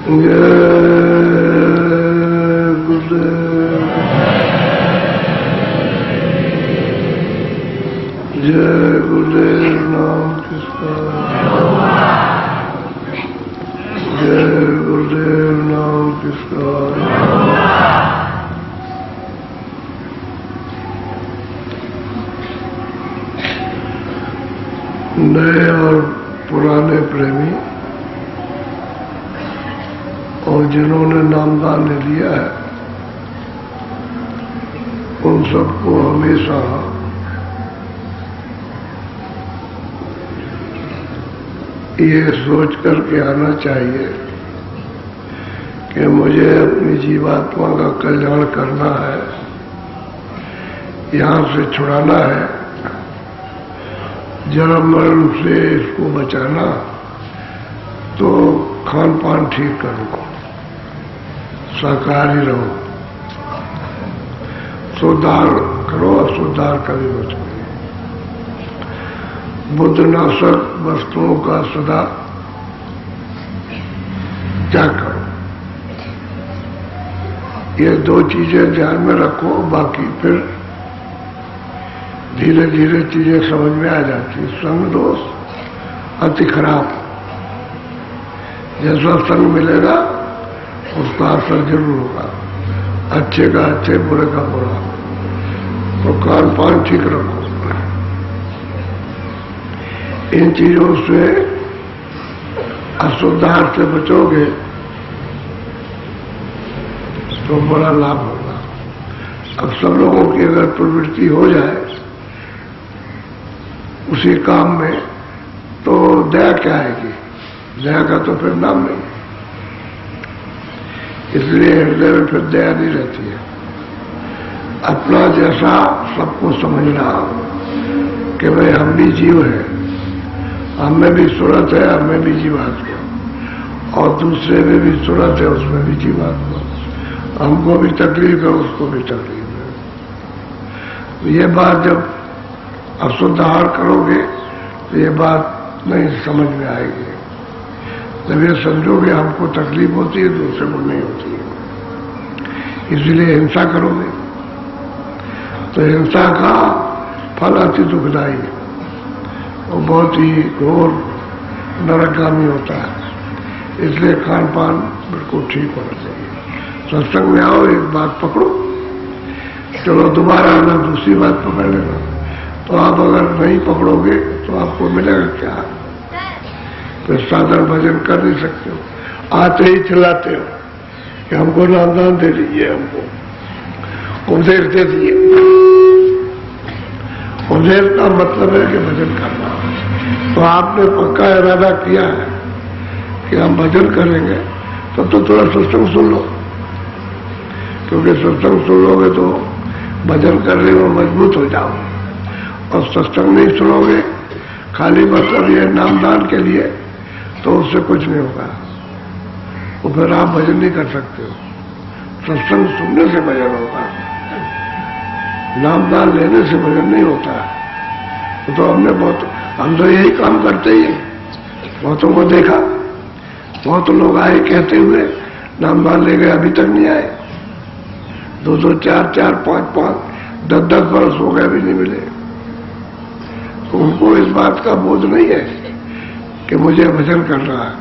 जय गुरुदेव नाम किसका, जय गुरुदेव नाम किसका। नए और पुराने प्रेमी और जिन्होंने नामदान लिया है उन सबको हमेशा ये सोच करके आना चाहिए कि मुझे अपनी जीवात्मा का कल्याण करना है, यहाँ से छुड़ाना है, जन्म मरण से इसको बचाना, तो खान पान ठीक करो, शाकाहारी रहो, सुधार करो, असुधार कभी मत करो। बुद्धनाशक वस्तुओं का सदा त्याग करो। ये दो चीजें ध्यान में रखो, बाकी फिर धीरे धीरे चीजें समझ में आ जाती। संग दोष अति खराब, जैसा संग मिलेगा उसका असर जरूर होगा, अच्छे का अच्छे, बुरे का बुरा। तो खान पान ठीक रखो, इन चीजों से असुधार से बचोगे तो बड़ा लाभ होगा। अब सब लोगों की अगर प्रवृत्ति हो जाए उसी काम में, तो दया क्या आएगी? दया का तो फिर नाम नहीं, इसलिए हृदय में फिर दया नहीं रहती है। अपना जैसा सबको समझना कि भाई हम भी जीव हैं, हमें भी सूरत है, हमें भी जीवात्मा, और दूसरे में भी सूरत है, उसमें भी जीवात्मा। हमको भी तकलीफ है, उसको भी तकलीफ है। ये बात जब अशुद्ध आहार करोगे तो ये बात नहीं समझ में आएगी। जब ये समझोगे हमको तकलीफ होती है, दूसरे को नहीं होती है, इसलिए हिंसा करोगे तो हिंसा का फल अति दुखदायी है, वो बहुत ही घोर नरकगामी होता है। इसलिए खान पान बिल्कुल ठीक होना चाहिए। सत्संग में आओ, एक बात पकड़ो, चलो दोबारा आना, दूसरी बात पकड़ लेना। तो आप अगर नहीं पकड़ोगे तो आपको मिलेगा क्या? फिर साधारण भजन कर नहीं सकते हो, आते ही चिल्लाते हो कि हमको नामदान दे दीजिए, हमको उपदेश दे दीजिए। उपदेश का मतलब है कि भजन करना। तो आपने पक्का इरादा किया है कि हम भजन करेंगे, तब तो थोड़ा सत्संग सुन लो, क्योंकि सत्संग सुन लोगे तो भजन करने में मजबूत हो जाओ। और सत्संग नहीं सुनोगे, खाली मतलब ये नामदान के लिए, तो उससे कुछ नहीं होगा, तो फिर आप भजन नहीं कर सकते हो। सत्संग सुनने से भजन होगा, नामदान लेने से भजन नहीं होता है। तो हम तो यही काम करते ही हैं। बहुतों को देखा, बहुत लोग आए कहते हुए नामदान ले गए, अभी तक नहीं आए। 2-2, 4-4, 5-5, 10-10 वर्ष हो गए, अभी नहीं मिले। तो उनको इस बात का बोध नहीं है कि मुझे भजन करना है।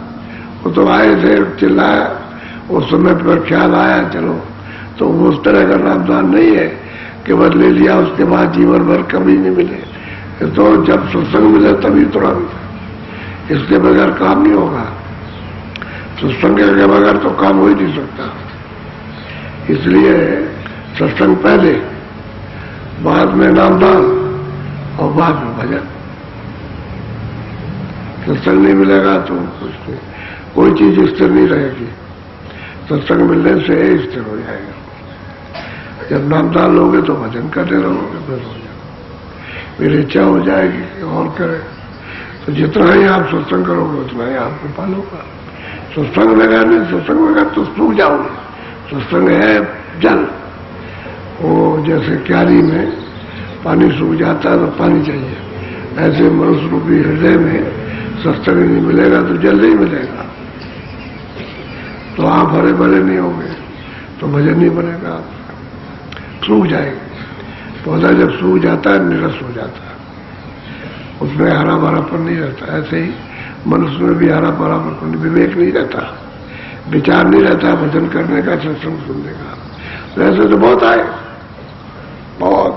वो तो आए थे, चिल्लाया, उस समय पर ख्याल आया, चलो। तो उस तरह का नामदान नहीं है कि बस ले लिया, उसके बाद जीवन भर कभी नहीं मिले। तो जब सत्संग मिले तभी थोड़ा मिले, इसके बगैर काम नहीं होगा। सत्संग के बगैर तो काम हो ही नहीं सकता। इसलिए सत्संग पहले, बाद में नामदान और बाद में भजन। सत्संग नहीं मिलेगा तो कुछ नहीं, कोई चीज स्थिर नहीं रहेगी। सत्संग मिलने से स्थिर हो जाएगा। जब नामदान लोगे तो भजन करते रहोगे, फिर हो जाएगा। मेरी इच्छा हो जाएगी कि और करें, तो जितना ही आप सत्संग करोगे उतना ही आपको फल होगा। सत्संग लगा नहीं, सत्संग लगा तो सूख जाओगे। सत्संग है जल, वो जैसे क्यारी में पानी सूख जाता है तो पानी चाहिए, ऐसे मनुष्य रूपी हृदय में सत्संग नहीं मिलेगा तो जल नहीं मिलेगा। तो आप हरे भरे नहीं होंगे तो भजन नहीं बनेगा, सूख जाएंगे। पौधा जब सूख जाता है निरस हो जाता है, उसमें हरा भरापन नहीं रहता। ऐसे ही मनुष्य में भी हरा भरापन, विवेक नहीं रहता, विचार नहीं रहता भजन करने का, सत्संग सुनने का। तो ऐसे तो बहुत आए, बहुत,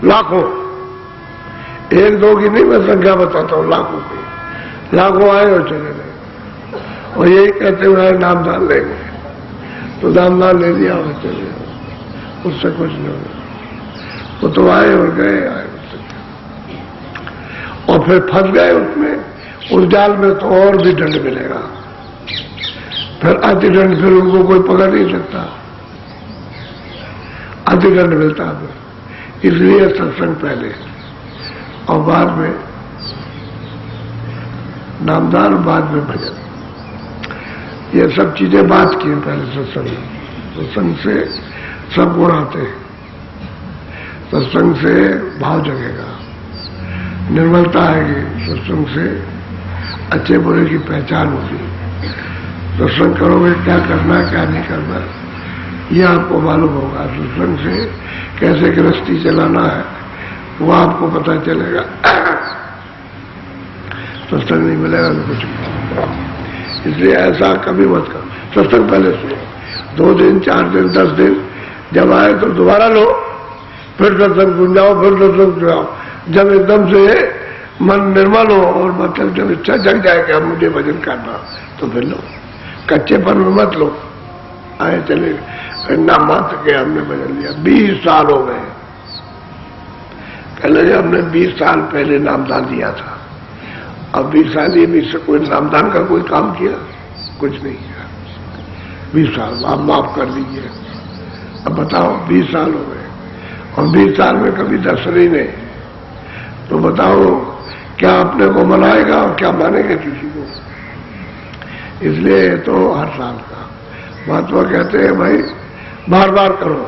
लाखों, एक दो की नहीं मैं संख्या बताता हूं, लाखों की, लाखों आए और चले गए। और यही कहते हुए नामदान लेंगे, तो नामदान ले लिया और चले गए, उससे कुछ नहीं होगा। वो तो आए और गए, आए और फिर फंस गए उसमें, उस जाल में तो और भी दंड मिलेगा। फिर अतिदंड, फिर उनको कोई पकड़ नहीं सकता, अतिदंड मिलता है। इसलिए सत्संग पहले और बाद में नामदान, बाद में भजन, ये सब चीजें बात की हैं पहले सत्संग। सत्संग से सब गुण आते हैं, सत्संग से भाव जगेगा, निर्मलता आएगी, सत्संग से अच्छे बुरे की पहचान होगी। सत्संग करोगे क्या करना है क्या नहीं करना है ये आपको मालूम होगा। सत्संग से कैसे गृहस्थी चलाना है वो आपको पता चलेगा। सत्संग नहीं मिलेगा तो कुछ नहीं। इसलिए ऐसा कभी मत करो, सत्संग पहले सुनो, 2 दिन 4 दिन 10 दिन, जब आए तो दोबारा लो, फिर सत्संग सुन जाओ, फिर सत्संग सुनाओ। जब एकदम से मन निर्मल हो और मतलब जब इच्छा जग जाए कि अब मुझे भजन करना, तो फिर लो, कच्चेपन में मत लो। आए चले ना मत के हमने भजन लिया, 20 साल हो गए, पहले हमने 20 साल पहले नामदान दिया था, अब 20 साल ये 20 कोई नामदान का कोई काम किया, कुछ नहीं किया। 20 साल आप माफ कर दीजिए। अब बताओ 20 साल हो गए और 20 साल में कभी दर्शन ही नहीं, तो बताओ क्या अपने को मनाएगा और क्या मानेगा किसी को। इसलिए तो हर साल का महात्मा कहते हैं भाई बार बार करो,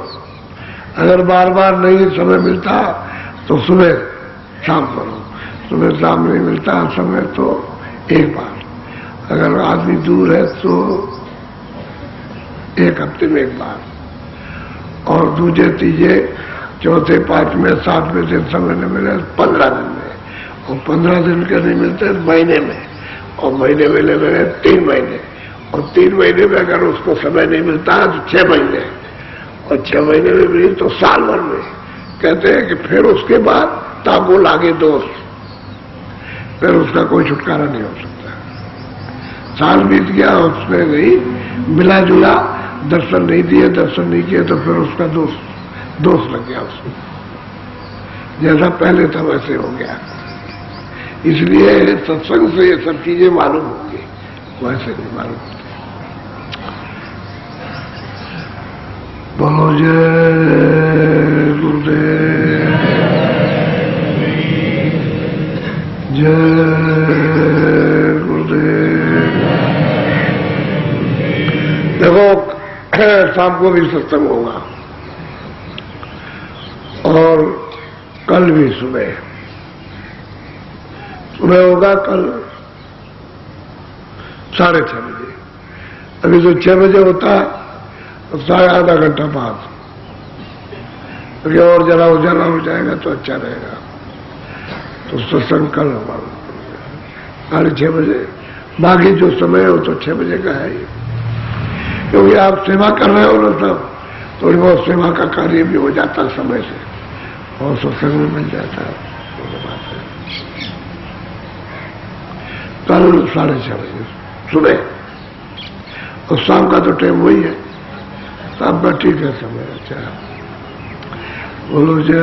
अगर बार बार नहीं समय मिलता तो सुबह शाम करो, सुबह शाम नहीं मिलता समय तो एक बार, अगर आदमी दूर है तो 1 हफ्ते में 1 बार, और दूसरे तीजे चौथे 5वें 7वें दिन समय नहीं मिले 15 दिन में, और 15 दिन के नहीं मिलते महीने में, और महीने में ले गए 3 महीने, और 3 महीने में अगर उसको समय नहीं मिलता तो 6 महीने, और 6 महीने में भी तो साल भर में। कहते हैं कि फिर उसके बाद ताबो लागे दोस्त, फिर उसका कोई छुटकारा नहीं हो सकता। साल बीत गया, उसने नहीं मिला जुला, दर्शन नहीं दिए, दर्शन नहीं किए, तो फिर उसका दोस्त लग गया उसको, जैसा पहले था वैसे हो गया। इसलिए सत्संग से ये सब चीजें मालूम होंगी, वैसे नहीं मालूम होती। बोलो जय गुरुदेव, जय गुरुदेव। देखो शाम को भी सत्संग होगा और कल भी सुबह होगा, कल 6:30 बजे। अभी तो 6 बजे होता है, तो आधा घंटा बाद, और जरा उजाला हो जाएगा तो अच्छा रहेगा। तो सत्संग कल होगा 6:30 बजे। बाकी जो समय है वो तो 6 बजे का है ही, क्योंकि आप सेवा कर रहे हो ना, सब थोड़ी बहुत सेवा का कार्य भी हो जाता है समय से, और सत्संग में मिल जाता है। कल 6:30 बजे सुबह, और शाम का तो टाइम वही है, शाम का ठीक है समय। अच्छा, बोलो जय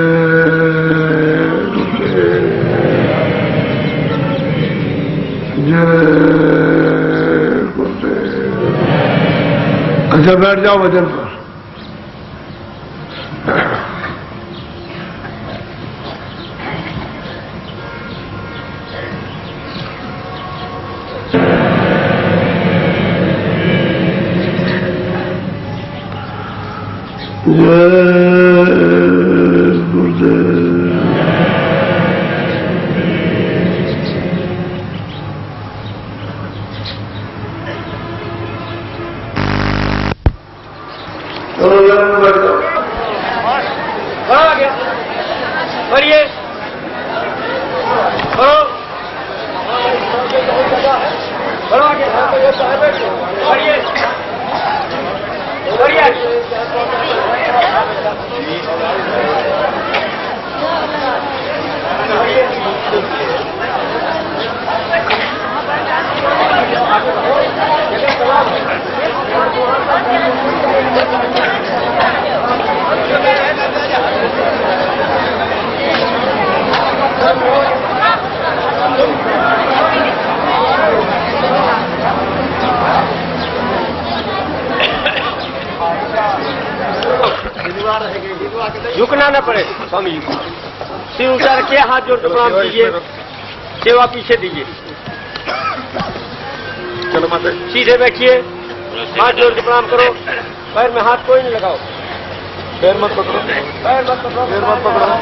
गुरुदेव। अच्छा बैठ जाओ भजन पर। जय गुरुदेव। दोनों लाइन में बैठ जाओ। आ गया, बढ़िए, बढ़ो, बढ़ो आगे, बढ़िए, बढ़िया, झुकना न पड़े स्वामी जी को। सिर ऊंचा रखिए, हाथ जोड़ के प्रणाम कीजिए, सेवा पीछे दीजिए। चलो माता सीधे बैठिए, हाथ जोड़ के प्रणाम करो। पैर में हाथ कोई नहीं लगाओ, पैर मत पकड़ो, पैर मत पकड़ो, पैर मत पकड़ो,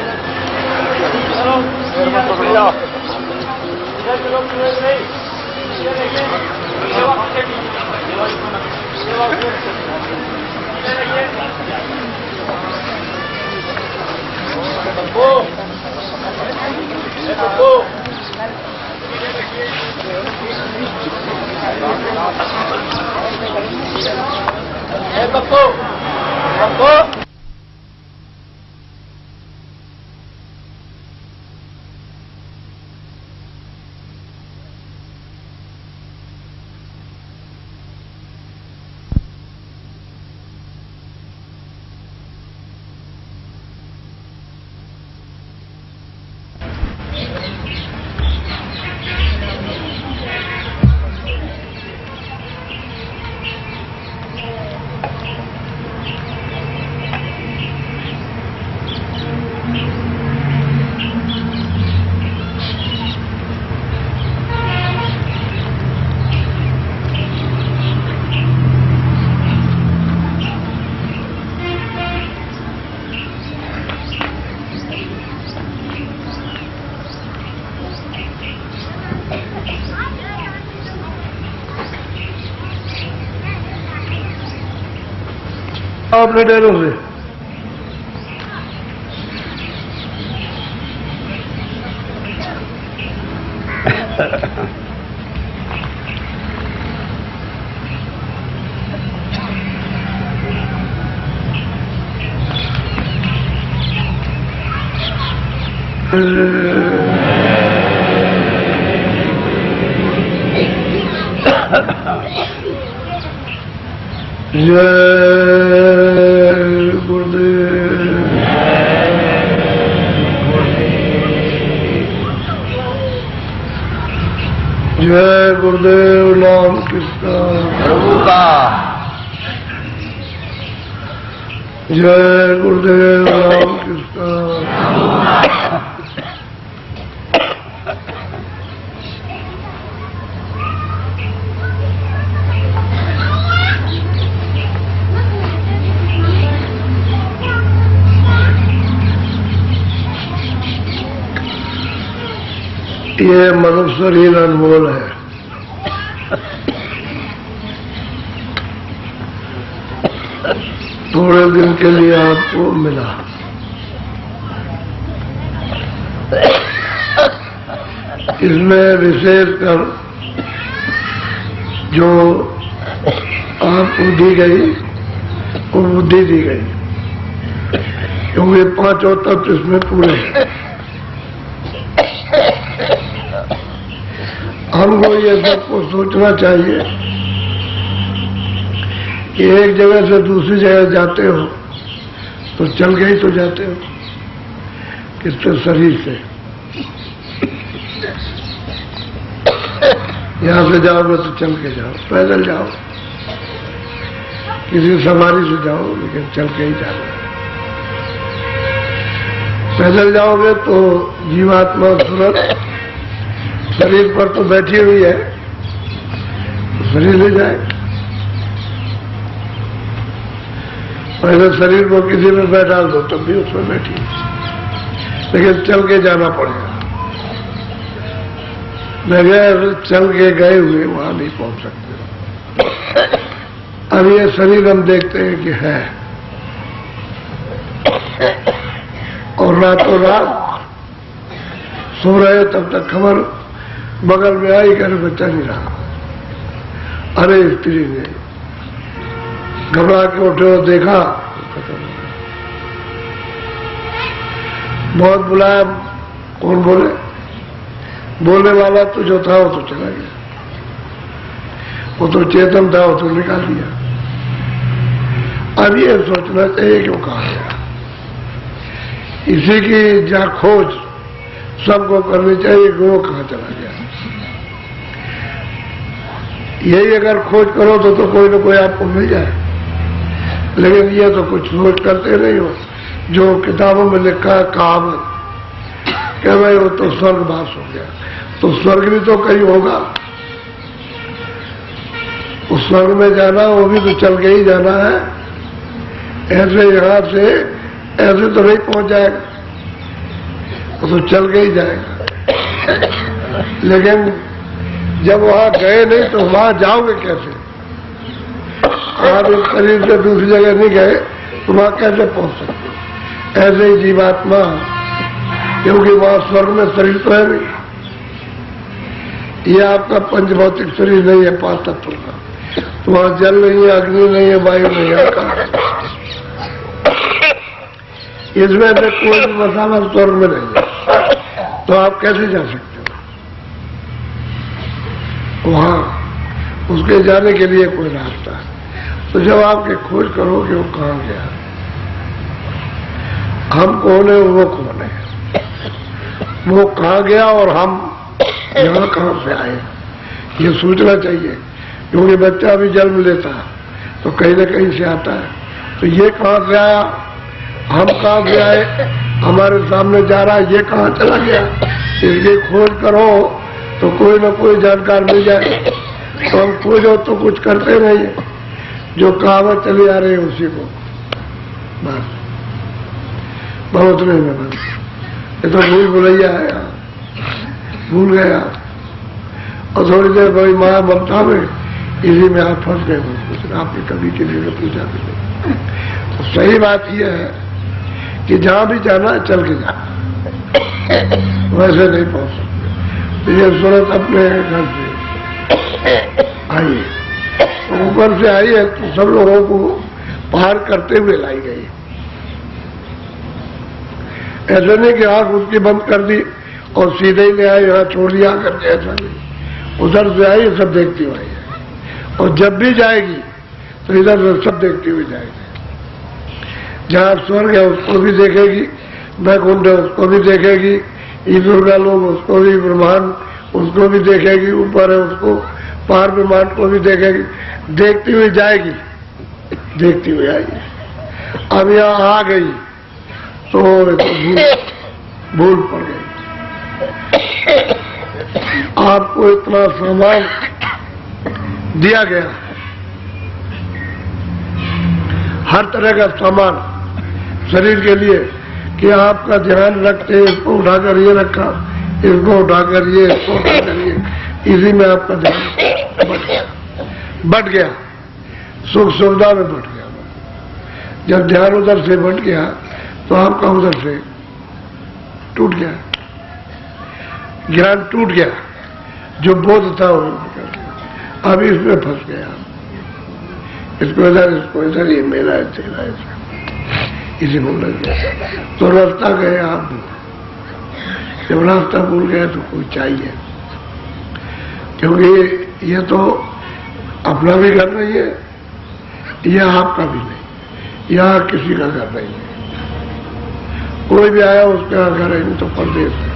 पैर मत पकड़ो। इधर चलो, नहीं सेवा पीछे अपने डेरों से जय गुरुदेव नाम कृष्ण प्रभु का। जय गुरुदेव नाम कृष्ण। ये मनुष्य शरीर अनमोल है। थोड़े दिन के लिए आपको मिला, इसमें विशेषकर जो आपको दी गई वो बुद्धि दी गई, क्योंकि पांचों तत्व इसमें पूरे हैं। हमको ये सबको सोचना चाहिए कि एक जगह से दूसरी जगह जाते हो तो चल के ही तो जाते हो, किसके शरीर से। यहां से जाओगे तो चल के जाओ, पैदल जाओ, किसी सवारी से जाओ, लेकिन चल के ही जाओ। पैदल जाओगे तो जीवात्मा सूरत शरीर पर तो बैठी हुई है, तो शरीर ले जाए। पहले शरीर को किसी में बैठा दो तब भी उसमें बैठी, लेकिन चल के जाना पड़ेगा। बगैर चल के गए हुए वहां नहीं पहुंच सकते। अब ये शरीर हम देखते हैं कि है, और रातों रात सो रहे तब तक खबर बगल में आई कि अरे बच्चा नहीं रहा। अरे स्त्री ने घबरा के उठे और देखा, बहुत बुलाया, कौन बोले? बोलने वाला तो जो था वो तो चला गया, वो तो चेतन था, वो तो निकाल दिया। अब ये सोचना चाहिए कि वो कहाँ गया। इसी की जहाँ खोज सबको करनी चाहिए कि वो कहाँ चला गया। यही अगर खोज करो तो कोई ना कोई आपको मिल जाए, लेकिन ये तो कुछ सोच करते नहीं हो। जो किताबों में लिखा है कहावत कि भाई वो तो स्वर्गवास हो गया, तो स्वर्ग भी तो कहीं होगा। उस स्वर्ग में जाना वो भी तो चल के ही जाना है, ऐसे यहां से ऐसे तो नहीं पहुंच जाएगा, वो तो चल के ही जाएगा। लेकिन जब वहां गए नहीं तो वहां जाओगे कैसे? आप इस शरीर से दूसरी जगह नहीं गए तो वहां कैसे पहुंच सकते? ऐसे ही जीवात्मा, क्योंकि वहां स्वर्ग में शरीर तो है नहीं, ये आपका पंचभौतिक शरीर नहीं है 5 तत्व का, तो वहां जल नहीं है, अग्नि नहीं है, वायु नहीं है, आकाश। इसमें से कोई भी मसाला स्वर्ग में नहीं है, तो आप कैसे जा सकते हो वहां? उसके जाने के लिए कोई रास्ता है। तो जब आपके खोज करो कि वो कहाँ गया, हम कौन है, वो कौन है, वो कहाँ गया और हम यहाँ कहाँ से आए, ये सोचना चाहिए। क्योंकि बच्चा भी जन्म लेता है तो कहीं न कहीं से आता है, तो ये कहाँ से आया, हम कहाँ से आए, हमारे सामने जा रहा है, ये कहाँ चला गया। इसकी खोज करो तो कोई न कोई जानकार मिल जाए। तो हम खोजो तो कुछ करते नहीं, जो कहावत चली आ रही है उसी को बस बहुत नहीं में बस। ये तो भूल भुलैया है, भूल गया और थोड़ी देर बड़ी माया ममता में इसी में आप फंस गए। कुछ आपने कभी किसी ने पूछा भी नहीं। तो सही बात यह है कि जहां भी जाना चल के जाना, वैसे नहीं पहुंच सकते। तो ये सूरत अपने घर से आई है, ऊपर से आई है तो सब लोगों को पार करते हुए लाई गई। ऐसा नहीं कि आंख उसकी बंद कर दी और सीधे ही ले आई, यहाँ छोड़ दिया करके, ऐसा नहीं। उधर से आई सब देखती हुई है, और जब भी जाएगी तो इधर से सब देखती हुई जाएगी। जहाँ स्वर्ग है उसको भी देखेगी, वैकुंठ है उसको भी देखेगी, ईश्वर का लोग उसको भी, ब्रह्मांड उसको भी देखेगी, ऊपर है उसको, पार ब्रह्मांड को भी देखेगी। देखती हुई जाएगी, देखती हुई आएगी। अब यहाँ आ गई तो भूल पड़ गई। आपको इतना सामान दिया गया, हर तरह का सामान शरीर के लिए, कि आपका ध्यान रखते, इसको उठाकर ये रखा, इसको उठाकर ये, इसको उठाकर ये, इसी में आपका ध्यान बढ़ गया, सुख सुविधा में बढ़ गया। जब ध्यान उधर से बढ़ गया तो आपका उधर से टूट गया, ज्ञान टूट गया, जो बोध था वो निकल गया। अब इसमें फंस गया, इसको इधर, ये मेरा है, तेरा है, इसी में लग गया। तो रास्ता गए आप। जब रास्ता भूल गए तो कोई चाहिए, क्योंकि ये तो अपना भी घर नहीं है, यह आपका भी नहीं, यह किसी का घर नहीं है। कोई भी आया उसका घर है, नहीं तो परदेश है।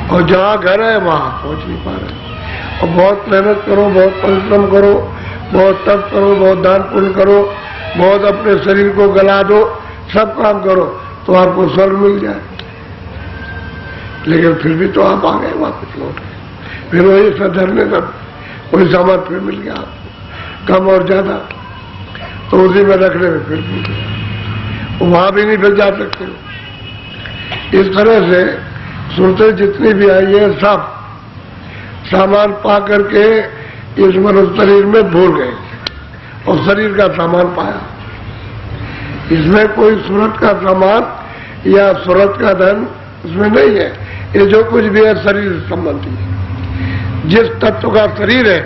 और जहाँ घर है वहां पहुंच नहीं पा रहे। और बहुत मेहनत करो, बहुत परिश्रम करो, बहुत तप करो, बहुत दान पुण्य करो, बहुत अपने शरीर को गला दो, सब काम करो तो आपको स्वर्ग मिल जाए। लेकिन फिर भी तो आप आ गए वापस लौट गए, फिर वही सधरने तक कोई सामान फिर मिल गया आपको, कम और ज्यादा, तो उसी में रखने में फिर भूल गया, वहां भी नहीं फिर जा सकते। इस तरह से सूरतें जितनी भी आई है सब सामान पा करके इस मनुष्य शरीर में भूल गए और शरीर का सामान पाया। इसमें कोई सूरत का सामान या सूरत का धन इसमें नहीं है। ये जो कुछ भी है शरीर संबंधी है। जिस तत्व का शरीर है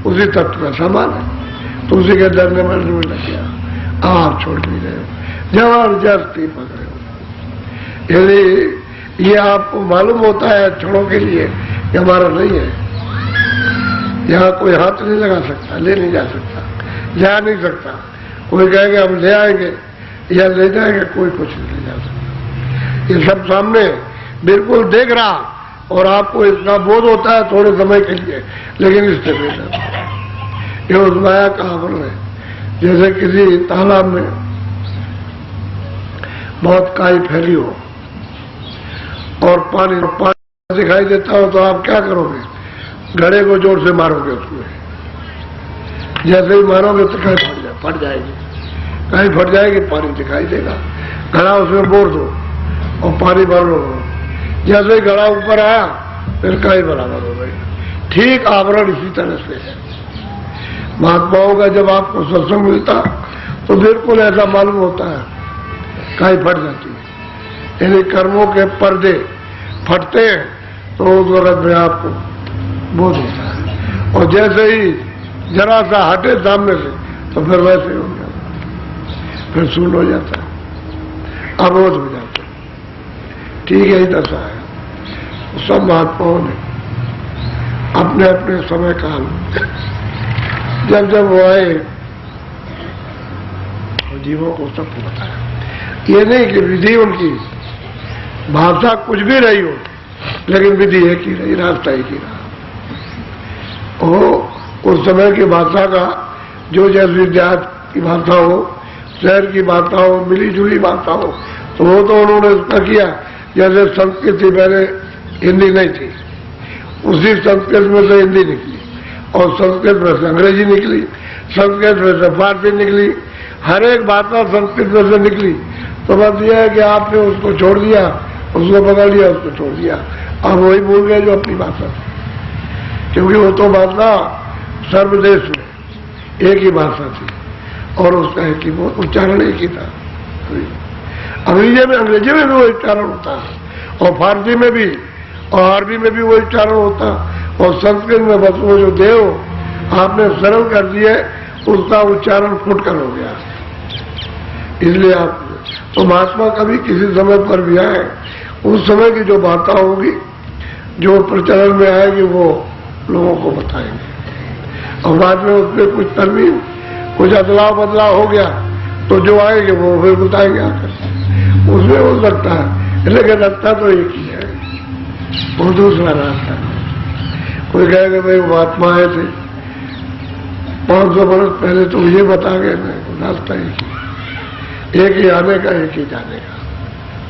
उसी तत्व का सामान है, तो उसी के डरने में लग गया। आप छोड़ भी रहे हो, जबरदस्ती पकड़े हो। यदि ये आपको मालूम होता है क्षणों के लिए कि हमारा नहीं है, यहाँ कोई हाथ नहीं लगा सकता, ले नहीं जा सकता, जा नहीं सकता। कोई कहेंगे हम ले आएंगे या ले जाएंगे, कोई कुछ नहीं ले जा सकता। ये सब सामने बिल्कुल देख रहा, और आपको इसका बोध होता है थोड़े समय के लिए, लेकिन इससे बेहतर ये उस माया का आवरण है। जैसे किसी तालाब में बहुत काई फैली हो और पानी दिखाई देता हो, तो आप क्या करोगे? घड़े को जोर से मारोगे उसमें। जैसे ही मारोगे तो काई फट जाएगी, काई फट जाएगी, पानी दिखाई देगा। घड़ा उसमें बोर दो और पानी भर लो। जैसे ही घड़ा ऊपर आया फिर काई बराबर हो गई। ठीक आवरण इसी तरह से है। महात्माओं का जब आपको सत्संग मिलता तो बिल्कुल ऐसा मालूम होता है, काई फट जाती है। यानी कर्मों के पर्दे फटते हैं तो उस वक्त में आपको बोध होता है, और जैसे ही जरा सा हटे सामने से तो फिर वैसे हो जाता, फिर शून्य हो जाता है, अबोध हो जाता है। ठीक यही दशा है। सब महात्माओं ने अपने अपने समय काल जब जब वो आए तो जीवों को सबको बताया। ये नहीं कि विधि उनकी भाषा कुछ भी रही हो, लेकिन विधि एक ही रही, रास्ता एक ही रहा। उस समय की भाषा का जो जैसी देहात की भाषा हो, शहर की भाषा हो, मिली जुली भाषा हो, तो वो तो उन्होंने उसका किया। जैसे संस्कृत थी, पहले हिंदी नहीं थी, उसी संस्कृत में से हिंदी निकली, और संस्कृत में से अंग्रेजी निकली, संस्कृत में से फारसी निकली, हर एक भाषा संस्कृत में से निकली। तो बस यह है कि आपने उसको छोड़ दिया, उसको पकड़ लिया, उसको छोड़ दिया, अब वही भूल गए जो अपनी भाषा थी। क्योंकि वो तो भाषा सर्वदेश में एक ही भाषा थी, और उसका एक ही उच्चारण एक ही था। अंग्रेजी में भी वो उच्चारण होता है, और फारसी में भी, और अरबी में भी वो उच्चारण होता, और संस्कृत में बस वो जो देव आपने सरल कर दिए, उसका उच्चारण फुटकर हो गया। इसलिए आप तो महात्मा कभी किसी समय पर भी आए, उस समय की जो बातें होगी, जो प्रचलन में आएगी, वो लोगों को बताएंगे। और बाद में उसमें कुछ तरमीम, कुछ अदलाव बदलाव हो गया तो जो आएंगे वो फिर बताएंगे आकर। उसमें हो सकता है, लेकिन रास्ता तो एक ही है, वो दूसरा रास्ता है। कोई कहेगा भाई महात्मा आए थे 500 वर्ष पहले, तो ये बता गए, नहीं, रास्ता एक ही आने का, एक ही जाने का,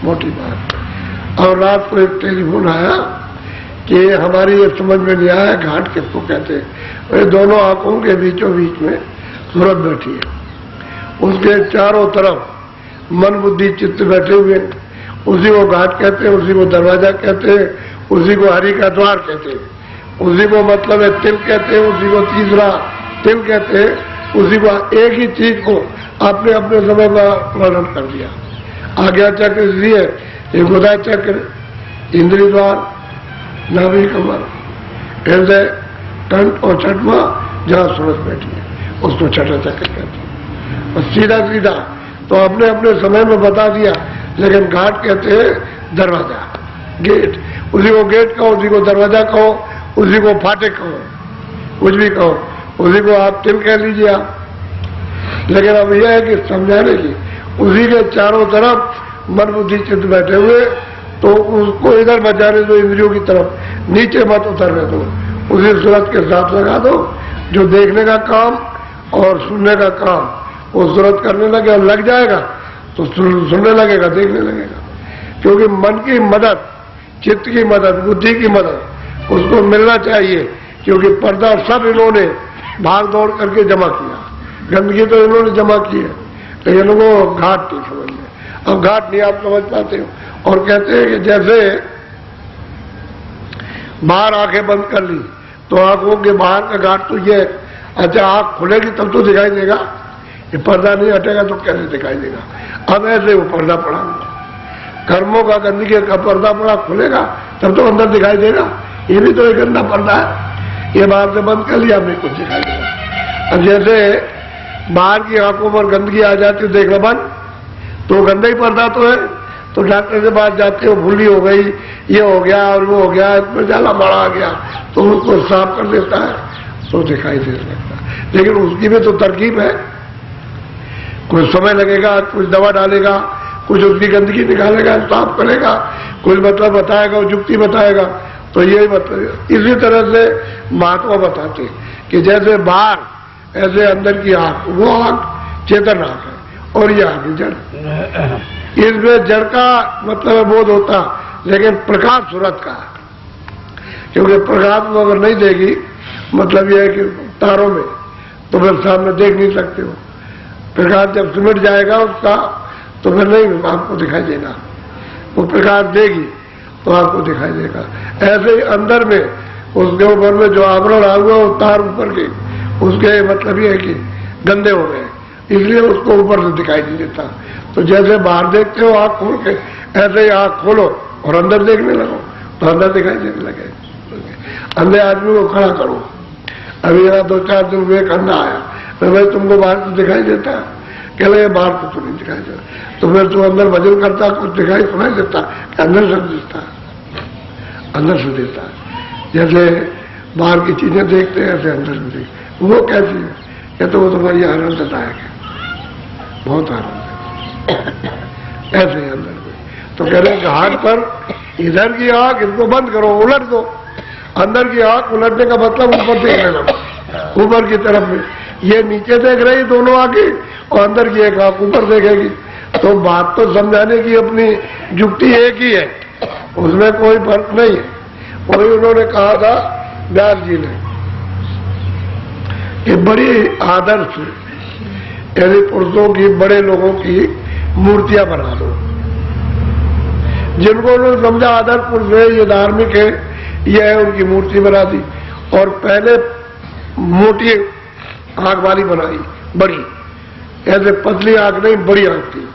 मोटी बात। और रात को एक टेलीफोन आया कि हमारी ये समझ में नहीं आया घाट किसको कहते हैं। ये दोनों आंखों के बीचों बीच में सूरत बैठी है, उसके चारों तरफ मन बुद्धि चित्त बैठे हुए, उसी को घाट कहते हैं, उसी को दरवाजा कहते हैं, उसी को हरि का द्वार कहते हैं, उसी को मतलब है तिल कहते हैं, उसी को तीसरा तिल कहते हैं, उसी को एक ही चीज को आपने अपने समय का वर्णन कर दिया। आज्ञा चक्र इसलिए ये गुदा चक्र, इंद्रिय द्वार, नाभि कमर, हृदय, कंठ और छठवा जहां सूरत बैठी है उसको छठा चक्र कहते हैं। और सीधा सीधा तो अपने अपने समय में बता दिया, लेकिन घाट कहते हैं दरवाजा, गेट। उसी को गेट कहो, उसी को दरवाजा कहो, उसी को फाटक कहो, कुछ भी कहो, उसी को आप तिल कह लीजिए आप। लेकिन अब यह है कि समझाने की, उसी के चारों तरफ मन बुद्धि चित्त बैठे हुए, तो उसको इधर बचाने दो, इंद्रियों की तरफ नीचे मत उतरने दो, उसी सूरत के साथ लगा दो। जो देखने का काम और सुनने का काम वो सूरत करने लगे और लग जाएगा तो सुनने लगेगा, देखने लगेगा। क्योंकि मन की मदद, चित्त की मदद, बुद्धि की मदद उसको मिलना चाहिए। क्योंकि पर्दा सब इन्होंने भाग दौड़ करके जमा किया, गंदगी तो इन्होंने जमा की है, लेकिन वो घाट नहीं समझ में। अब घाट नहीं आप समझ पाते हो, और कहते हैं कि जैसे बाहर आंखें बंद कर ली तो आंखों के बाहर का घाट तो ये, अच्छा आंख खुलेगी तब तो दिखाई देगा, ये पर्दा नहीं हटेगा तो कैसे दिखाई देगा? अब ऐसे वो पर्दा पड़ा हुआ, कर्मों का गंदगी का पर्दा पड़ा, खुलेगा तब तो अंदर दिखाई देगा। ये भी तो एक गंदा पर्दा है, ये बाहर से बंद कर लिया, हमें कुछ दिखाई देगा। अब जैसे बाहर की आंखों पर गंदगी आ जाती है, देखना बंद, तो गंदा ही पर्दा तो है। तो डॉक्टर के पास जाते हो, भूली हो गई, ये हो गया और वो हो गया, इसमें जाला बड़ा आ गया, तो उसको साफ कर देता है तो दिखाई दे सकता है। लेकिन उसकी भी तो तरकीब है, कुछ समय लगेगा, कुछ दवा डालेगा, कुछ उसकी गंदगी निकालेगा, साफ करेगा, कुछ मतलब बताएगा, युक्ति बताएगा। तो यही मतलब इसी तरह से महात्मा बताते कि जैसे बाहर ऐसे अंदर की आंख, वो आंख चेतन आंख है और ये आंख जड़। इसमें जड़ का मतलब बोध होता, लेकिन प्रकाश सूरत का, क्योंकि प्रकाश वो अगर नहीं देगी, मतलब यह है कि तारों में, तो फिर सामने देख नहीं सकते हो। प्रकाश जब सिमट जाएगा उसका, तो फिर नहीं आपको दिखाई देगा। वो प्रकाश देगी तो आपको दिखाई देगा। ऐसे ही अंदर में उसके ऊपर में जो आवरण आ हुआ, वो तार ऊपर के, उसके मतलब ये है कि गंदे हो गए, इसलिए उसको ऊपर से दिखाई नहीं देता। तो जैसे बाहर देखते हो आंख खोल के, ऐसे ही आंख खोलो और अंदर देखने लगो तो अंदर दिखाई देने लगे। अंधे आदमी को खड़ा करो, अभी यहाँ 2-4 दिन में एक अंधा आया, तो भाई तुमको बाहर से दिखाई देता है? कह रहे बाहर को तो नहीं दिखाई देता। तो फिर तू अंदर भजन करता, कुछ दिखाई सुनाई देता, अंदर से दिखता है, अंदर से देता है। जैसे बाहर की चीजें देखते हैं ऐसे अंदर से देखते। वो कैसी है? क्या तो वो तुम्हारी आनंददायक है, बहुत आनंद है, ऐसे ही अंदर में। तो कह रहे हैं कि हाथ पर इधर की आंख इसको बंद करो, उलट दो। अंदर की आंख उलटने का मतलब ऊपर देखने लगो, ऊपर की तरफ में। ये नीचे देख रही दोनों आंखें और अंदर की एक आंख ऊपर देखेगी। तो बात तो समझाने की अपनी युक्ति एक ही है, उसमें कोई फर्क नहीं है। वही उन्होंने कहा था व्यास जी ने कि बड़ी आदर्श यदि पुरुषों की, बड़े लोगों की मूर्तियां बना दो, जिनको उन्होंने समझा आदर्श पुरुष है, ये धार्मिक है, ये है, उनकी मूर्ति बना दी। और पहले मोटी आंख वाली बनाई, बड़ी, ऐसे पतली आंख नहीं, बड़ी आंख थी,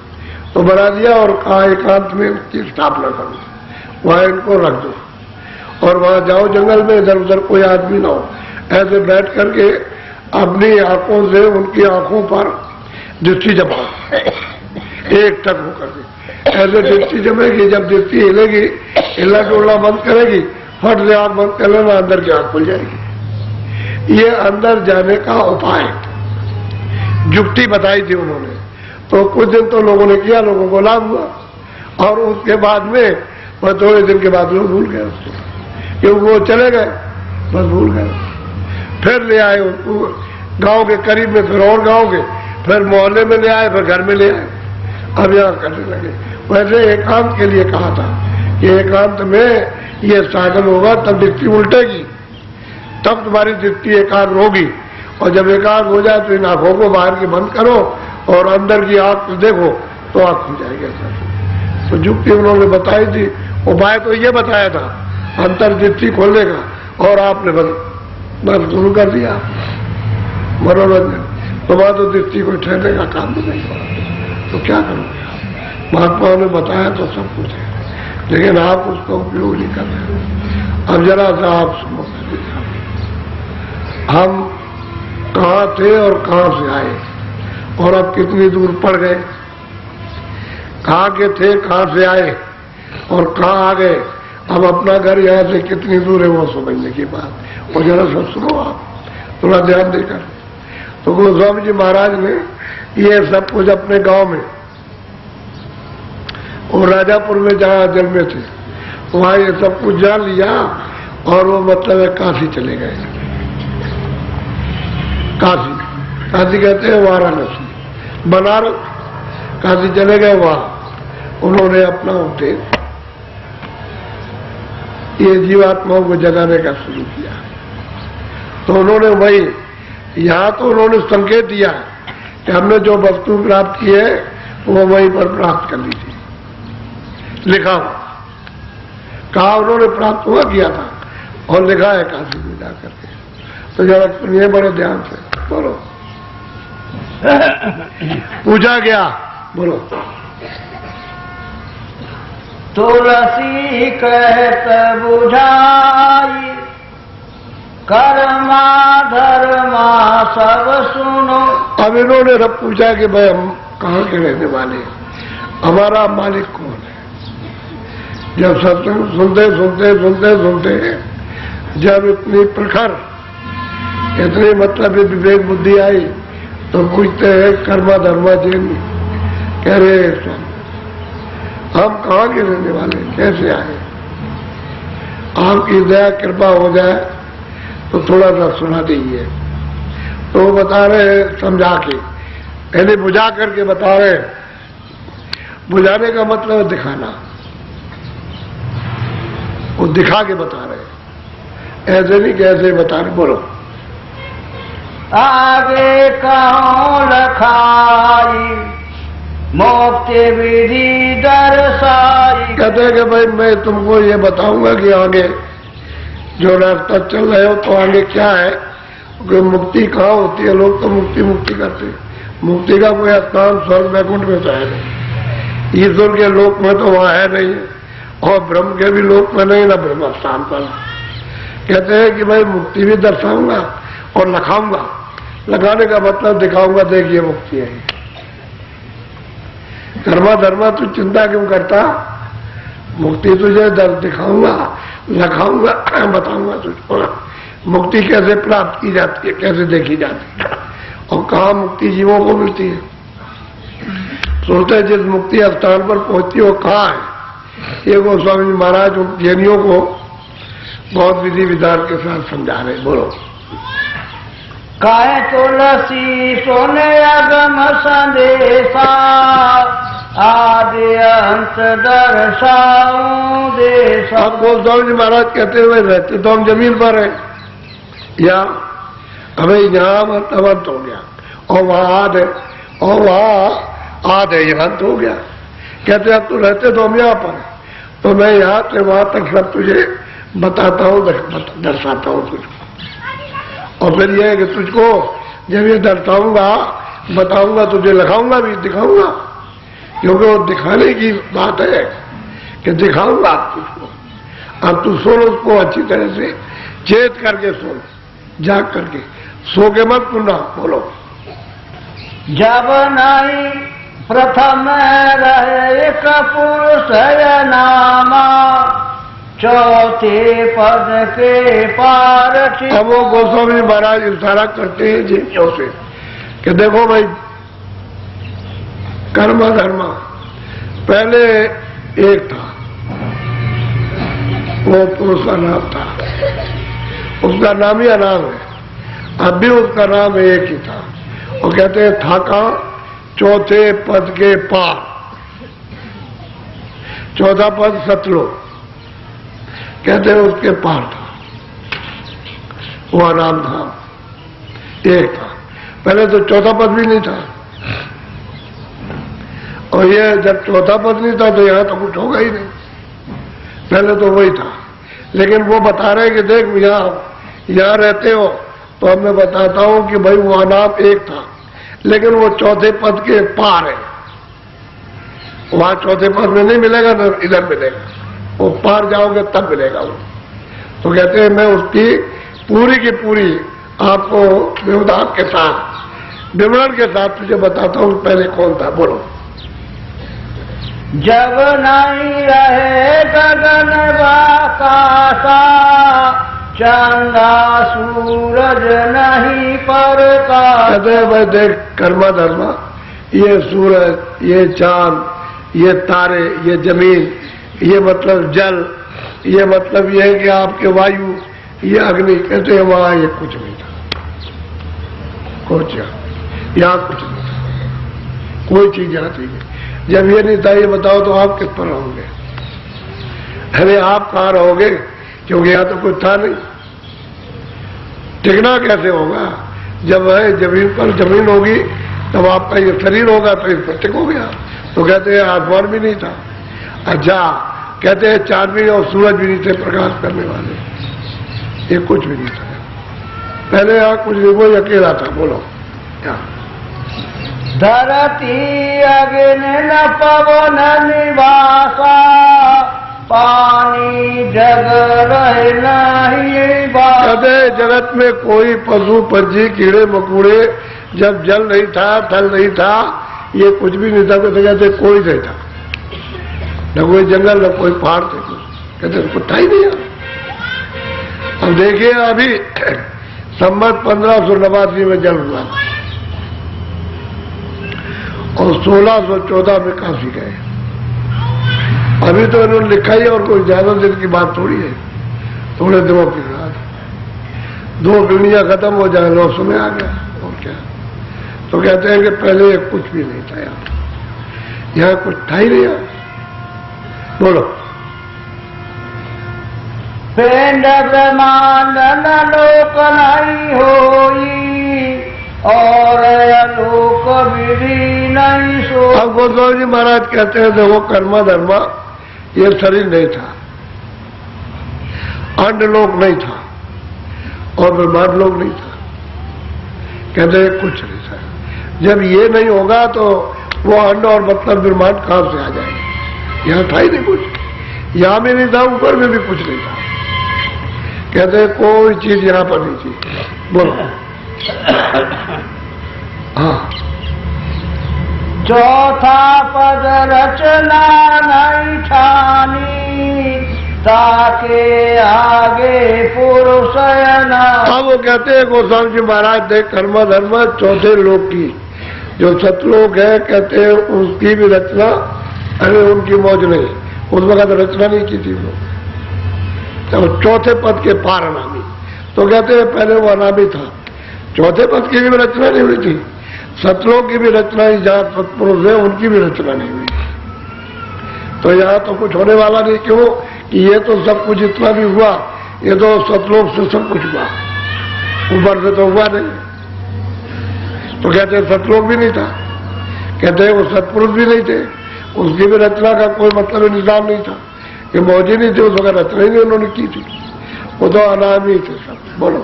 तो बना दिया और कहा एकांत में इसकी स्थापना करो, वहां इनको रख दो और वहां जाओ जंगल में, इधर उधर कोई आदमी ना हो। ऐसे बैठ करके अपनी आंखों से उनकी आंखों पर दृष्टि जमाओ, एक टक होकर के ऐसे दृष्टि जमेगी। जब दृष्टि हिलेगी, हिलना डोलना बंद करेगी, फट से आंख बंद कर लेना, अंदर की आंख खुल जाएगी। ये अंदर जाने का उपाय युक्ति बताई थी उन्होंने। तो कुछ दिन तो लोगों ने किया, लोगों को लाभ हुआ, और उसके बाद में वह थोड़े दिन के बाद लोग भूल गए उसको, क्योंकि वो चले गए, बस भूल गए। फिर ले आए उसको गांव के करीब में, फिर और गांव के, फिर मोहल्ले में ले आए, फिर घर में ले आए, अब यहाँ करने लगे। वैसे एकांत के लिए कहा था कि एकांत में ये साधन होगा, तब दृष्टि उल्टेगी, तब तुम्हारी दृष्टि एकाग्र होगी। और जब एकाग्र हो जाए तो इन आंखों को बाहर की बंद करो और अंदर की आंख देखो तो आंख खुल जाएगी। ऐसा तो युक्ति उन्होंने बताई थी। उपाय तो ये बताया था अंतर्दृष्टि खोलने का, और आपने बस शुरू कर दिया मनोरंजन। तो वहां तो दृष्टि को ठहरने का काम भी नहीं हो, तो क्या करोगे? महात्माओं ने बताया तो सब कुछ है, लेकिन आप उसका उपयोग नहीं कर रहे। अब जरा सा आप सुनो, हम कहाँ थे और कहाँ से आए, और अब कितनी दूर पड़ गए। कहाँ के थे, कहाँ से आए और कहाँ आ गए। अब अपना घर यहाँ से कितनी दूर है वो समझने की बात। और जरा सब सुनो आप, थोड़ा ध्यान देकर। तो गोस्वामी जी महाराज ने ये सब कुछ अपने गांव में और राजापुर में जहाँ जन्मे थे वहां ये सब कुछ जान लिया, और वो मतलब है काशी चले गए। काशी कहते हैं वाराणसी, बनारस, काशी चले गए। वहां उन्होंने अपना उपदेश ये जीवात्माओं को जगाने का शुरू किया। तो उन्होंने वही, यहां तो उन्होंने संकेत दिया कि हमने जो वस्तु प्राप्त की है वो वहीं पर प्राप्त कर ली थी, लिखा हुआ। कहा उन्होंने प्राप्त हुआ किया था और लिखा है काशी में जाकर के। तो जरा सुनिए बड़े ध्यान से, बोलो। पूछा गया, बोलो। तुलसी कहत बुझाई, कर्मा धर्मा सब सुनो। अब इन्होंने रब पूछा कि भाई हम कहाँ के रहने वाले, हमारा मालिक कौन है। जब सत्संग सुनते सुनते सुनते सुनते जब इतनी प्रखर, इतनी मतलब विवेक बुद्धि आई, तो पूछते हैं कर्मा धर्मा जिन, कह रहे हम कहाँ के रहने वाले, कैसे आए। आपकी दया कृपा हो जाए तो थोड़ा सा सुना दीजिए। तो वो बता रहे समझा के, यानी बुझा करके बता रहे। बुझाने का मतलब है दिखाना, वो दिखा के बता रहे, ऐसे नहीं कैसे बता रहे। बोलो। आगे कहो लखाई, मोक्ष विधि दर्शाई। कहते हैं कि भाई मैं तुमको ये बताऊंगा कि आगे जो रास्ता चल रहे हो तो आगे क्या है, कि मुक्ति कहाँ होती है। लोग तो मुक्ति मुक्ति करते हैं, मुक्ति का कोई स्थान स्वर्ग वैकुंठ में तो है नहीं, ईश्वर के लोक में तो वहां है नहीं, और ब्रह्म के भी लोक में नहीं, ना ब्रह्म स्थान पर। कहते हैं कि भाई मुक्ति भी दर्शाऊंगा और लखाऊंगा। लगाने का मतलब दिखाऊंगा, देखिए मुक्ति है। कर्मा धर्मा तू चिंता क्यों करता, मुक्ति तुझे दिखाऊंगा, लखाऊंगा, बताऊंगा तुझको मुक्ति कैसे प्राप्त की जाती है, कैसे देखी जाती है, और कहाँ मुक्ति जीवों को मिलती है। सोचते जिस मुक्ति स्थान पर पहुंचती हो कहाँ है। ये गोस्वामी महाराज उन ज्ञानियों को बहुत विधि विधान के साथ समझा रहे। बोलो। काहे तुलसी सोने अगम संदेशा, आदि अंत दर्शाऊं देशा। आप गोस्वामी महाराज कहते हुए रहते तो हम जमीन पर है, या अबे यहाँ अंत हो गया, और वहां आद है, और वहां आद है, यहाँ अंत हो गया। कहते अब तू रहते तो हम यहाँ पर, तो मैं यहाँ से वहां तक सब तुझे बताता हूँ, दर्शाता हूँ तुझको। और फिर यह है कि तुझको जब ये दर्शाऊंगा, बताऊंगा, तुझे लिखाऊंगा भी, दिखाऊंगा, क्योंकि वो दिखाने की बात है कि दिखाऊंगा तुझको। अब तू सुन उसको अच्छी तरह से, चेत करके सुन, जाग करके, सो के मत सुनना। बोलो। जब नहीं प्रथम रहे पुरुष नामा, चौथे पद के पार। अब वो गोस्वामी महाराज इशारा करते हैं जिन्हों से कि देखो भाई, कर्म धर्म पहले एक था, वो पुरुष का नाम था, उसका नाम ही अनाम है, अब भी उसका नाम एक ही था। और कहते हैं था कहाँ, चौथे पद के पार। चौथा पद सतलोक, कहते हैं उसके पार था, वो आराम धाम एक था। पहले तो चौथा पद भी नहीं था, और ये जब चौथा पद नहीं था तो यहां तो कुछ होगा ही नहीं, पहले तो वही था। लेकिन वो बता रहे कि देख यहाँ रहते हो तो अब मैं बताता हूं कि भाई वो नाम एक था, लेकिन वो चौथे पद के पार है। वहां चौथे पद में नहीं मिलेगा ना इधर मिलेगा, वो पार जाओगे तब मिलेगा वो। तो कहते हैं मैं उसकी पूरी की पूरी आपको विवरण के साथ, विवरण के साथ तुझे बताता हूं पहले कौन था। बोलो। जब नहीं रहे गगन आकाशा, चंदा सूरज नहीं प्रकाश। कहते हैं भाई देख कर्मा धर्मा, ये सूरज, ये चांद, ये तारे, ये जमीन, ये मतलब जल, ये मतलब ये है कि आपके वायु, ये अग्नि, कहते हैं वहां ये कुछ नहीं था, कुछ यहाँ कुछ नहीं था, कोई चीज यहाँ थी। जब ये नहीं था ये बताओ तो आप किस पर रहोगे? अरे आप कहाँ रहोगे, क्योंकि यहाँ तो कुछ था नहीं। टिकना कैसे होगा? जब है जमीन पर जमीन होगी तब आपका ये शरीर होगा तो इस पर टिकोगे आप। तो कहते हैं आसमान भी नहीं था। अच्छा, कहते हैं चांद भी और सूरज भी नहीं थे प्रकाश करने वाले, ये कुछ भी नहीं था। पहले यहाँ कुछ नहीं, वो अकेला था। बोलो। यहाँ धरती अग्नि न पवन निवासा, पानी जग रहे नहीं बासा। कहते जगत में कोई पशु पंछी कीड़े मकोड़े, जब जल नहीं था, थल नहीं था, ये कुछ भी नहीं था, कहते कोई नहीं था, न कोई जंगल न कोई पहाड़ थे, कहते कुछ था ही नहीं। अब देखिए अभी संवत 1589 में जन्म हुआ और 1614 में काशी गए। अभी तो इन्होंने लिखा ही, और कोई ज्यादा दिन की बात थोड़ी है, थोड़े दिनों की बात। 2 पीढ़ियां खत्म हो जाए, लोग समय आ गया, और क्या। तो कहते हैं कि पहले कुछ भी नहीं था, यहाँ कुछ था ही नहीं। बोलो। पिंड ब्रह्मांड न लोक नहीं होई, और अलोक विधि नहीं सो। अब गोस्वामी जी महाराज कहते हैं देखो कर्मा धर्मा, ये शरीर नहीं था, अंड लोक नहीं था, और ब्रह्मांड लोक नहीं था, कहते हैं कुछ नहीं था। जब ये नहीं होगा तो वो अंड और मतलब ब्रह्मांड कहां से आ जाएगा। यहां था ही नहीं कुछ, यहां भी नहीं था, ऊपर में भी कुछ नहीं था, कहते हैं कोई चीज यहां पर नहीं थी। बोलो। हाँ। चौथा पद रचना नहीं ठानी, ताके आगे पुरुष न। अब वो कहते हैं गोस्वामी जी महाराज देख कर्म धर्म चौथे लोक की, जो सतलोक है, कहते हैं उसकी भी रचना, अरे उनकी मौज नहीं, उस वक्त रचना नहीं की थी वो, तो चौथे पद के पार अनामी। तो कहते हैं पहले वो अनामी था, चौथे पद की भी रचना नहीं हुई थी, सतलोक की भी रचना ही, जहां सत्पुरुष है उनकी भी रचना नहीं हुई। तो यहाँ तो कुछ होने वाला नहीं, क्यों कि ये तो सब कुछ इतना भी हुआ, ये तो सतलोक से सब कुछ हुआ, ऊपर से तो हुआ नहीं। तो कहते हैं सतलोक भी नहीं था, कहते हैं वो सत्पुरुष भी नहीं थे, उसकी भी रचना का कोई मतलब निजाम नहीं था, कि मौज ही नहीं थी, उस वक्त रचना ही नहीं उन्होंने की थी, वो तो अनामी थे सब। बोलो।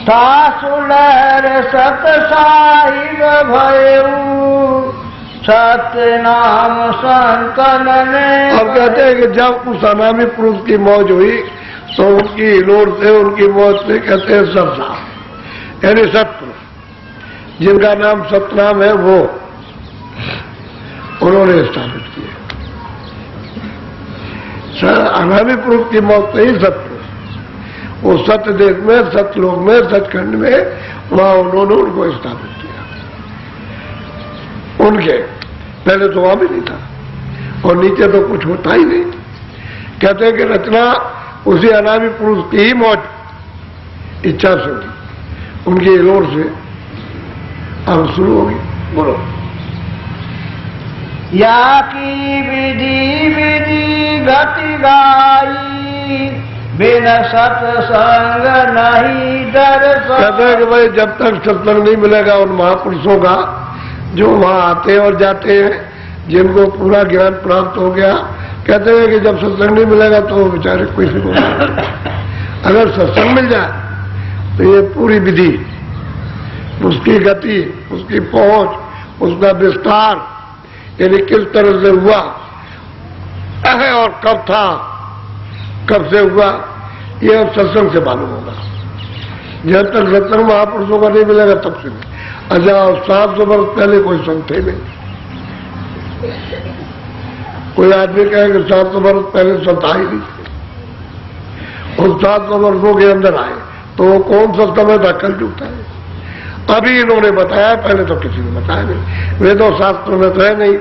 सासुलहर सत साहिब भयऊ, सत्य नाम संकन ने। अब कहते हैं कि जब उस अनामी पुरुष की मौज हुई तो उनकी हिलोर से, उनकी मौज से, कहते हैं सब साफ, यानी सत्पुरुष जिनका नाम सतनाम है वो उन्होंने स्थापित किया। अनामी पुरुष की मौत से ही सत्पुरुष, वो सत्य देश में, सतलोक में, सचखंड में, वहां उन्होंने उनको स्थापित किया। उनके पहले तो वहां भी नहीं था, और नीचे तो कुछ होता ही नहीं। कहते हैं कि रचना उसी अनामी पुरुष की ही मौत इच्छा से हुई, उनकी लोर से अब शुरू होगी। बोलो। या की विधि विधि गति गाई, बिन सत्संग नहीं दर्शन। कहते हैं कि भाई जब तक सत्संग नहीं मिलेगा उन महापुरुषों का, जो वहां आते और जाते हैं, जिनको पूरा ज्ञान प्राप्त हो गया, कहते हैं कि जब सत्संग नहीं मिलेगा तो बेचारे कोई से बोल। अगर सत्संग मिल जाए तो ये पूरी विधि, उसकी गति, उसकी पहुंच, उसका विस्तार, यानी किस तरह से हुआ है और कब था, कब से हुआ, ये अब सत्संग से मालूम होगा। जब तक सत्संग महापुरुषों का नहीं मिलेगा तब से नहीं। अच्छा, 700 वर्ष पहले कोई संत थे नहीं। कोई आदमी कहे कि 700 वर्ष पहले संत आए नहीं, और 700 वर्षों के अंदर आए, तो वो कौन सा समय था, कल चुकता है। अभी इन्होंने बताया, पहले तो किसी ने बताया नहीं। वेदों शास्त्रों में तो है नहीं,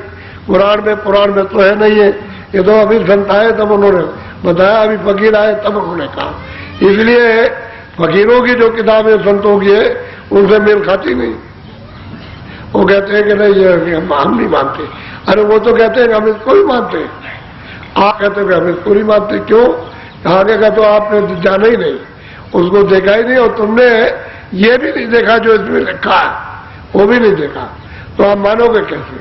कुरान में, पुराण में तो है नहीं है, ये तो अभी संत आए तब उन्होंने बताया, अभी फकीर आए तब उन्होंने कहा। इसलिए फकीरों की जो किताबें संतों की है उनसे मेल खाती नहीं। वो कहते हैं कि नहीं ये हम नहीं मानते। अरे वो तो कहते हैं कि हम इसको ही मानते हैं, आप कहते हैं कि हम इसको नहीं मानते। क्यों? आगे का तो आपने जाना ही नहीं, उसको देखा ही नहीं, और तुमने ये भी नहीं देखा जो इसमें लिखा है, वो भी नहीं देखा, तो आप मानोगे कैसे?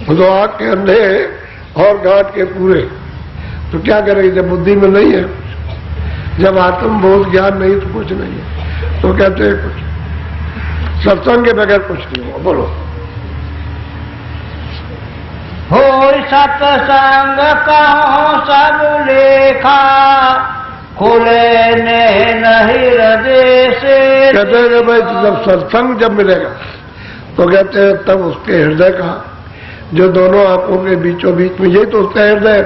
तो आग के अंधे और गांठ के पूरे, तो क्या करेंगे जब बुद्धि में नहीं है, जब आत्मबोध ज्ञान नहीं तो कुछ नहीं है। तो कहते हैं कुछ सत्संग के बगैर कुछ नहीं हुआ। बोलो। हो सत्संग कहो सब लेखा, खुले ने नहीं हृदय से। कहते हैं कि भाई जब सत्संग जब मिलेगा तो कहते हैं तब उसके हृदय का, जो दोनों आंखों के बीचों बीच में, यही तो उसका हृदय है।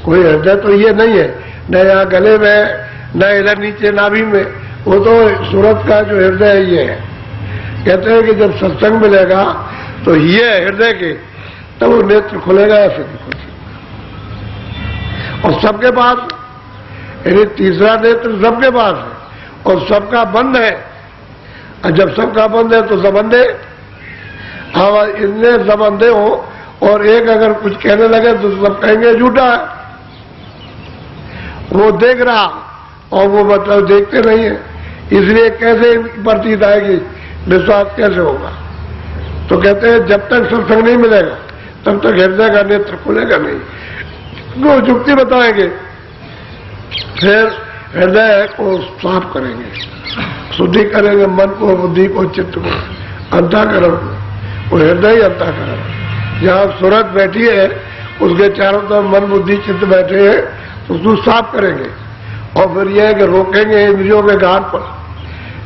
कोई हृदय तो ये नहीं है, न यहाँ गले में, न इधर नीचे नाभि में, वो तो सूरत का जो हृदय है ये है। कहते हैं कि जब सत्संग मिलेगा तो ये हृदय के, तब वो नेत्र खुलेगा, ऐसे नहीं खुल सकता। और सबके पास, यानी तीसरा नेत्र सबके पास है और सबका बंद है। और जब सबका बंद है तो सबंधे, हाँ इतने सबंधे हो और एक अगर कुछ कहने लगे तो सब कहेंगे झूठा है। वो देख रहा और वो मतलब देखते नहीं है, इसलिए कैसे प्रतीत आएगी, विश्वास कैसे होगा। तो कहते हैं जब तक सत्संग नहीं मिलेगा तब तक हृदय का नेत्र खुलेगा नहीं। वो युक्ति बताएंगे, फिर हृदय को साफ करेंगे, शुद्धि करेंगे, मन को, बुद्धि को, चित्त को, अंतःकरण को। वो हृदय ही अंतःकरण। जहाँ सूरत बैठी है उसके चारों तरफ मन, बुद्धि, चित्त बैठे हैं, उसको साफ करेंगे। और फिर यह है कि रोकेंगे इंद्रियों के घाट पर,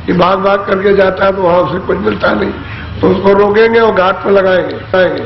कि भाग भाग करके जाता है तो वहां से कुछ मिलता नहीं, तो उसको रोकेंगे और घाट पर लगाएंगे।